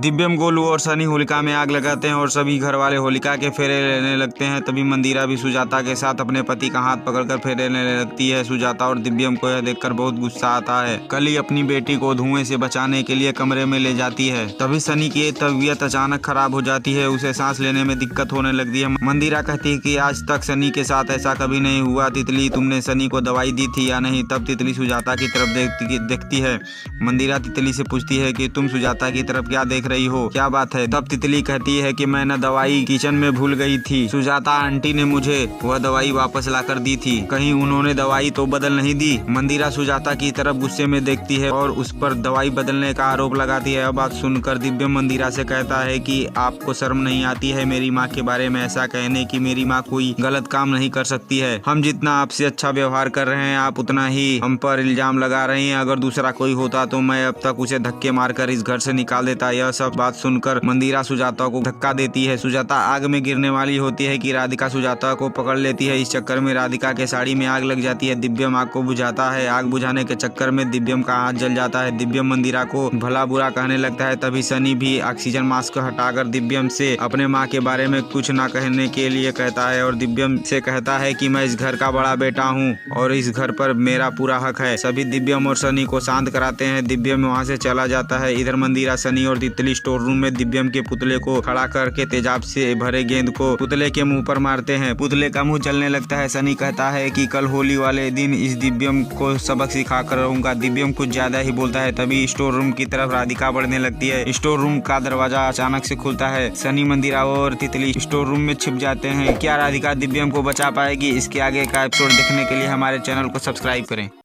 दिव्यम, गोलू और सनी होलिका में आग लगाते हैं और सभी घर वाले होलिका के फेरे लेने लगते हैं। तभी मंदिरा भी सुजाता के साथ अपने पति का हाथ पकड़कर फेरे लेने लगती है। सुजाता और दिव्यम को यह देखकर बहुत गुस्सा आता है। कली अपनी बेटी को धुएं से बचाने के लिए कमरे में ले जाती है। तभी सनी की तबीयत अचानक खराब हो जाती है। उसे सांस लेने में दिक्कत होने लगती है। मंदिरा कहती है कि आज तक सनी के साथ ऐसा कभी नहीं हुआ। तितली, तुमने सनी को दवाई दी थी या नहीं? तब तितली सुजाता की तरफ देखती है। मंदिरा तितली से पूछती है कि तुम सुजाता की तरफ क्या देख रही हो, क्या बात है? तब तितली कहती है कि मैं न दवाई किचन में भूल गई थी। सुजाता आंटी ने मुझे वह दवाई वापस लाकर दी थी, कहीं उन्होंने दवाई तो बदल नहीं दी? मंदिरा सुजाता की तरफ गुस्से में देखती है और उस पर दवाई बदलने का आरोप लगाती है। यह बात सुनकर दिव्यम मंदिरा से कहता है कि आपको शर्म नहीं आती है मेरी माँ के बारे में ऐसा कहने की? मेरी माँ कोई गलत काम नहीं कर सकती है। हम जितना आपसे अच्छा व्यवहार कर रहे हैं आप उतना ही हम पर इल्जाम लगा रही हैं। अगर दूसरा कोई होता तो मैं अब तक उसे धक्के मारकर इस घर से निकाल देता। यह सब बात सुनकर मंदिरा सुजाता को धक्का देती है। सुजाता आग में गिरने वाली होती है कि राधिका सुजाता को पकड़ लेती है। इस चक्कर में राधिका के साड़ी में आग लग जाती है। दिव्यम आग को बुझाता है। आग बुझाने के चक्कर में दिव्यम का हाथ जल जाता है। दिव्यम मंदिरा को भला बुरा कहने लगता है। तभी सनी भी ऑक्सीजन मास्क हटाकर दिव्यम से अपने माँ के बारे में कुछ न कहने के लिए कहता है और दिव्यम से कहता है कि मैं इस घर का बड़ा बेटा हूँ और इस घर पर मेरा पूरा हक है। सभी दिव्यम और सनी को शांत कराते हैं। दिव्यम वहाँ से चला जाता है। इधर मंदिरा, सनी और तितली स्टोर रूम में दिव्यम के पुतले को खड़ा करके तेजाब से भरे गेंद को पुतले के मुंह पर मारते हैं। पुतले का मुंह जलने लगता है। सनी कहता है कि कल होली वाले दिन इस दिव्यम को सबक सिखा कर रहूंगा। दिव्यम कुछ ज्यादा ही बोलता है। तभी स्टोर रूम की तरफ राधिका बढ़ने लगती है। स्टोर रूम का दरवाजा अचानक से खुलता है। सनी, मंदिरा और तितली स्टोर रूम में छिप जाते हैं। क्या राधिका दिव्यम को बचा पाएगी? इसके आगे का एपिसोड देखने के लिए हमारे चैनल को सब्सक्राइब करें।